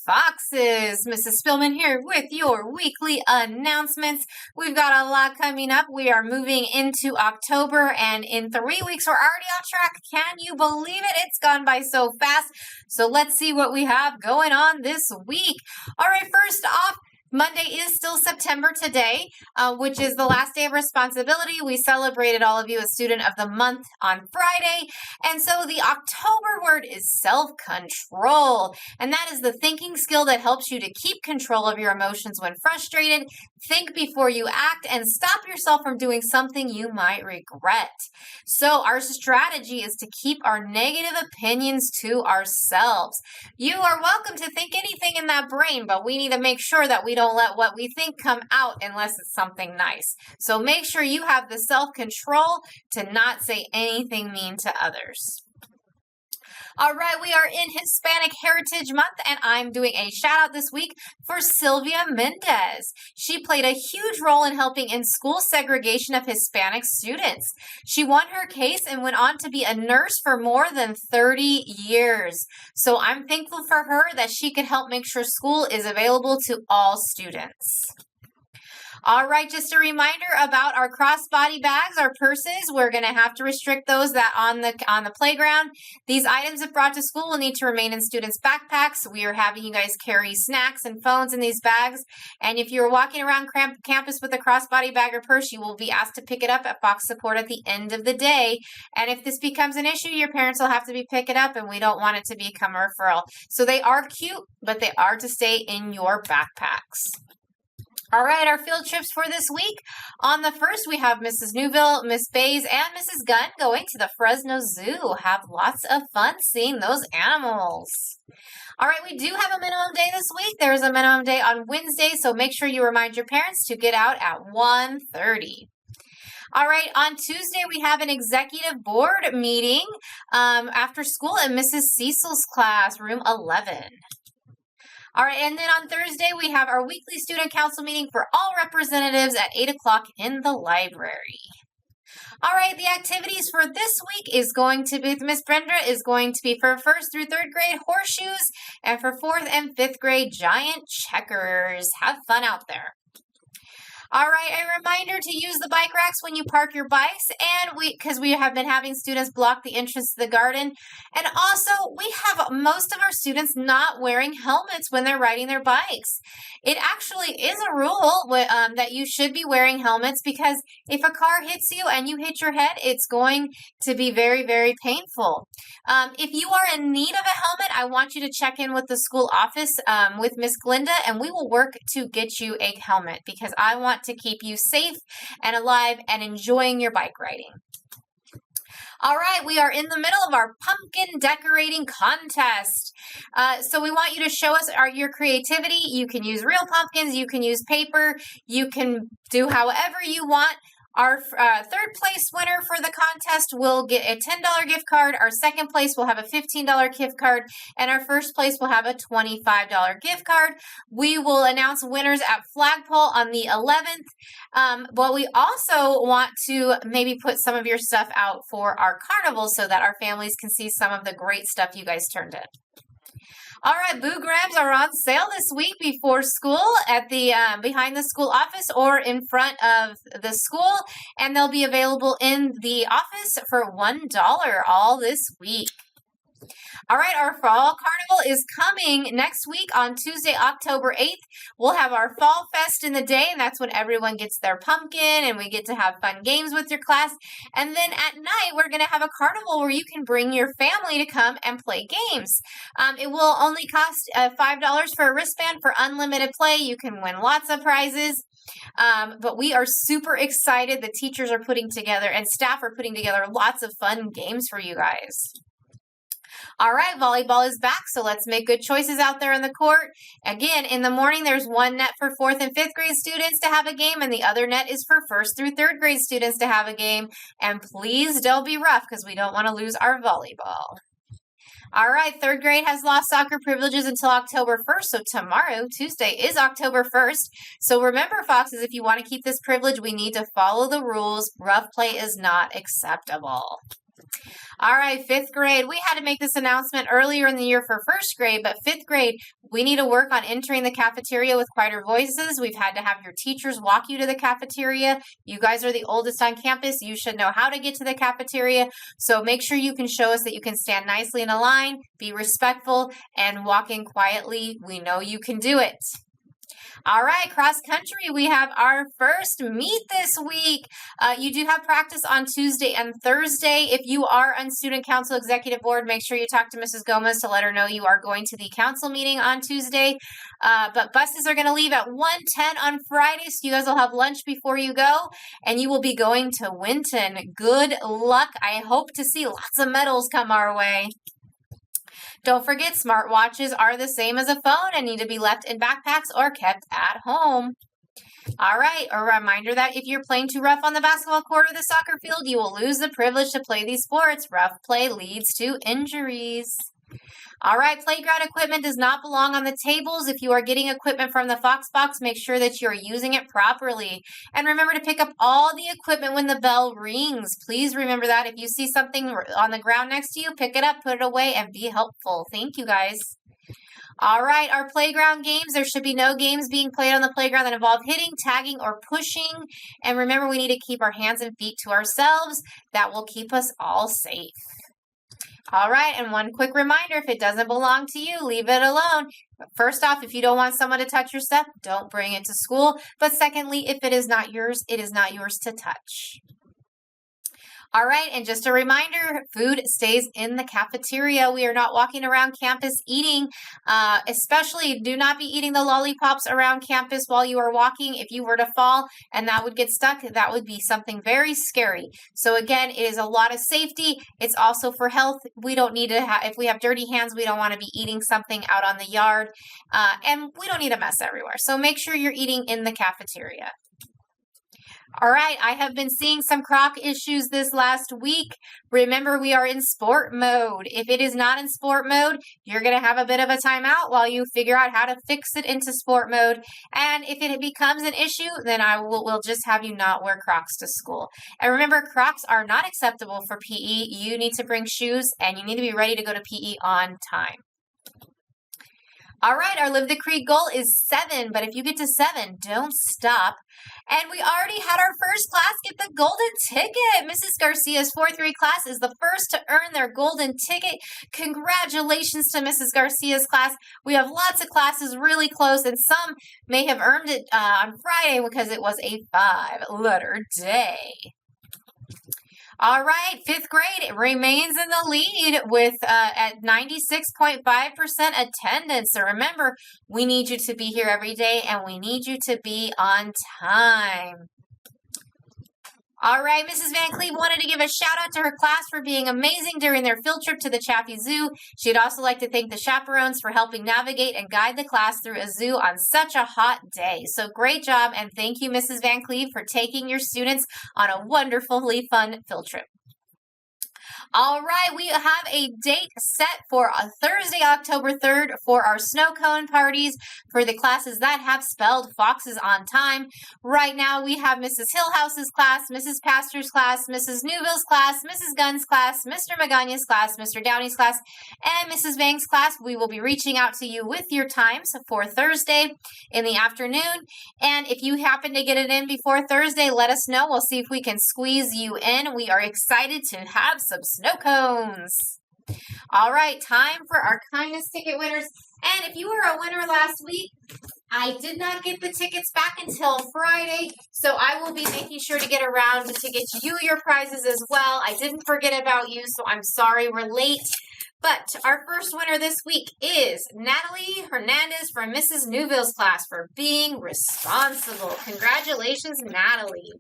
Foxes. Mrs. Spillman here with your weekly announcements. We've got a lot coming up. We are moving into October, and in 3 weeks, we're already on track. Can you believe it? It's gone by so fast. So let's see what we have going on this week. All right, first off, Monday is still September today, which is the last day of responsibility. We celebrated all of you as Student of the Month on Friday. And so the October word is self-control. And that is the thinking skill that helps you to keep control of your emotions when frustrated. Think before you act and stop yourself from doing something you might regret. So our strategy is to keep our negative opinions to ourselves. You are welcome to think anything in that brain, but we need to make sure that we don't let what we think come out unless it's something nice. So make sure you have the self-control to not say anything mean to others. All right, we are in Hispanic Heritage Month, and I'm doing a shout out this week for Sylvia Mendez. She played a huge role in helping in school segregation of Hispanic students. She won her case and went on to be a nurse for more than 30 years. So I'm thankful for her that she could help make sure school is available to all students. All right, just a reminder about our crossbody bags, our purses. We're going to have to restrict those that on the playground. These items, if brought to school, will need to remain in students' backpacks. We are having you guys carry snacks and phones in these bags. And if you're walking around campus with a crossbody bag or purse, you will be asked to pick it up at Fox Support at the end of the day. And if this becomes an issue, your parents will have to pick it up, and we don't want it to become a referral. So they are cute, but they are to stay in your backpacks. All right, our field trips for this week. On the first, we have Mrs. Newville, Miss Bays, and Mrs. Gunn going to the Fresno Zoo. Have lots of fun seeing those animals. All right, we do have a minimum day this week. There is a minimum day on Wednesday, so make sure you remind your parents to get out at 1:30. All right, on Tuesday, we have an executive board meeting after school in Mrs. Cecil's class, room 11. All right, and then on Thursday, we have our weekly student council meeting for all representatives at 8 o'clock in the library. All right, the activities for this week is going to be, Miss Brenda is going to be for 1st through 3rd grade horseshoes, and for 4th and 5th grade giant checkers. Have fun out there. All right, a reminder to use the bike racks when you park your bikes, and because we have been having students block the entrance to the garden. And also, we have most of our students not wearing helmets when they're riding their bikes. It actually is a rule that you should be wearing helmets, because if a car hits you and you hit your head, it's going to be very, very painful. If you are in need of a helmet, I want you to check in with the school office with Miss Glinda, and we will work to get you a helmet, because I want to keep you safe and alive and enjoying your bike riding. All right, we are in the middle of our pumpkin decorating contest. So we want you to show us your creativity. You can use real pumpkins, you can use paper, you can do however you want. Our 3rd place winner for the contest will get a $10 gift card. Our 2nd place will have a $15 gift card. And our 1st place will have a $25 gift card. We will announce winners at Flagpole on the 11th. But we also want to maybe put some of your stuff out for our carnival so that our families can see some of the great stuff you guys turned in. All right, Boo Grabs are on sale this week before school at the behind the school office or in front of the school, and they'll be available in the office for $1 all this week. All right, our Fall Carnival is coming next week on Tuesday, October 8th. We'll have our Fall Fest in the day, and that's when everyone gets their pumpkin, and we get to have fun games with your class. And then at night, we're going to have a carnival where you can bring your family to come and play games. It will only cost $5 for a wristband for unlimited play. You can win lots of prizes. But we are super excited. The teachers are putting together and staff are putting together lots of fun games for you guys. All right, volleyball is back, so let's make good choices out there in the court. Again, in the morning, there's one net for 4th and 5th grade students to have a game, and the other net is for 1st through 3rd grade students to have a game. And please don't be rough, because we don't want to lose our volleyball. All right, 3rd grade has lost soccer privileges until October 1st, so tomorrow, Tuesday, is October 1st. So remember, Foxes, if you want to keep this privilege, we need to follow the rules. Rough play is not acceptable. All right, 5th grade. We had to make this announcement earlier in the year for 1st grade, but 5th grade, we need to work on entering the cafeteria with quieter voices. We've had to have your teachers walk you to the cafeteria. You guys are the oldest on campus. You should know how to get to the cafeteria. So make sure you can show us that you can stand nicely in a line, be respectful, and walk in quietly. We know you can do it. All right, cross country, we have our first meet this week. You do have practice on Tuesday and Thursday. If you are on Student Council Executive Board, make sure you talk to Mrs. Gomez to let her know you are going to the council meeting on Tuesday. But buses are going to leave at 1:10 on Friday, so you guys will have lunch before you go, and you will be going to Winton. Good luck. I hope to see lots of medals come our way. Don't forget, smartwatches are the same as a phone and need to be left in backpacks or kept at home. All right, a reminder that if you're playing too rough on the basketball court or the soccer field, you will lose the privilege to play these sports. Rough play leads to injuries. All right, playground equipment does not belong on the tables. If you are getting equipment from the Fox Box, make sure that you are using it properly. And remember to pick up all the equipment when the bell rings. Please remember that. If you see something on the ground next to you, pick it up, put it away, and be helpful. Thank you, guys. All right, our playground games. There should be no games being played on the playground that involve hitting, tagging, or pushing. And remember, we need to keep our hands and feet to ourselves. That will keep us all safe. All right, and one quick reminder, if it doesn't belong to you, leave it alone. First off, if you don't want someone to touch your stuff, don't bring it to school. But secondly, if it is not yours, it is not yours to touch. All right, and just a reminder, food stays in the cafeteria. We are not walking around campus eating, especially do not be eating the lollipops around campus while you are walking. If you were to fall and that would get stuck, that would be something very scary. So again, it is a lot of safety. It's also for health. We don't need to have, if we have dirty hands, we don't want to be eating something out on the yard, and we don't need a mess everywhere. So make sure you're eating in the cafeteria. All right, I have been seeing some croc issues this last week. Remember, we are in sport mode. If it is not in sport mode, you're going to have a bit of a timeout while you figure out how to fix it into sport mode. And if it becomes an issue, then we'll just have you not wear Crocs to school. And remember, Crocs are not acceptable for PE. You need to bring shoes, and you need to be ready to go to PE on time. All right, our Live the Creed goal is 7, but if you get to 7, don't stop. And we already had our first class get the golden ticket. Mrs. Garcia's 4th-grade class is the first to earn their golden ticket. Congratulations to Mrs. Garcia's class. We have lots of classes really close, and some may have earned it on Friday because it was a 5-letter day. All right, 5th grade remains in the lead with at 96.5% attendance. So remember, we need you to be here every day, and we need you to be on time. All right, Mrs. Van Cleve wanted to give a shout out to her class for being amazing during their field trip to the Chaffee Zoo. She'd also like to thank the chaperones for helping navigate and guide the class through a zoo on such a hot day. So great job, and thank you, Mrs. Van Cleve, for taking your students on a wonderfully fun field trip. All right, we have a date set for Thursday, October 3rd for our snow cone parties for the classes that have spelled Foxes on time. Right now, we have Mrs. Hillhouse's class, Mrs. Pastor's class, Mrs. Newville's class, Mrs. Gunn's class, Mr. Magana's class, Mr. Downey's class, and Mrs. Banks' class. We will be reaching out to you with your times for Thursday in the afternoon. And if you happen to get it in before Thursday, let us know. We'll see if we can squeeze you in. We are excited to have some snow cones. All right, time for our kindness ticket winners. And if you were a winner last week, I did not get the tickets back until Friday, so I will be making sure to get around to get you your prizes as well. I didn't forget about you, so I'm sorry we're late. But our first winner this week is Natalie Hernandez from Mrs. Newville's class for being responsible. Congratulations, Natalie.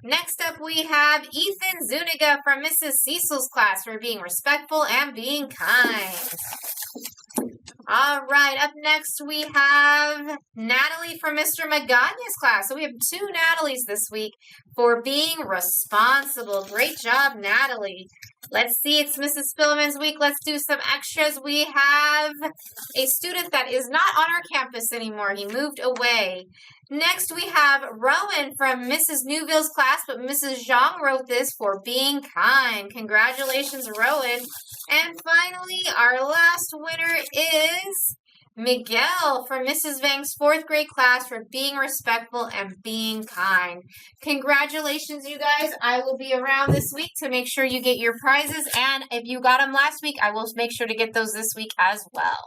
Next up, we have Ethan Zuniga from Mrs. Cecil's class for being respectful and being kind. All right, up next, we have Natalie from Mr. Magana's class. So we have 2 Natalies this week for being responsible. Great job, Natalie. Let's see, it's Mrs. Spillman's week. Let's do some extras. We have a student that is not on our campus anymore. He moved away. Next, we have Rowan from Mrs. Newville's class, but Mrs. Zhang wrote this for being kind. Congratulations, Rowan. And finally, our last winner is Miguel from Mrs. Vang's 4th grade class for being respectful and being kind. Congratulations, you guys. I will be around this week to make sure you get your prizes. And if you got them last week, I will make sure to get those this week as well.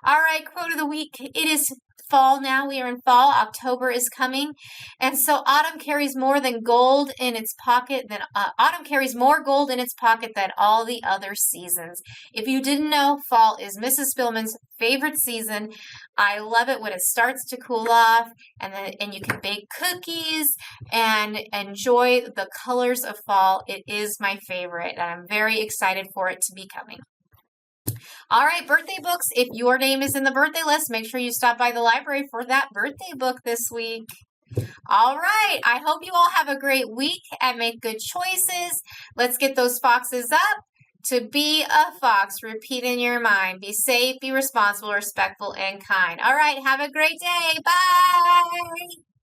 All right, quote of the week. It is fall now. We are in fall. October is coming. And so autumn carries more gold in its pocket than all the other seasons. If you didn't know, fall is Mrs. Spillman's favorite season. I love it when it starts to cool off and you can bake cookies and enjoy the colors of fall. It is my favorite, and I'm very excited for it to be coming. All right, birthday books. If your name is in the birthday list, make sure you stop by the library for that birthday book this week. All right, I hope you all have a great week and make good choices. Let's get those foxes up. To be a fox, repeat in your mind. Be safe, be responsible, respectful, and kind. All right, have a great day. Bye.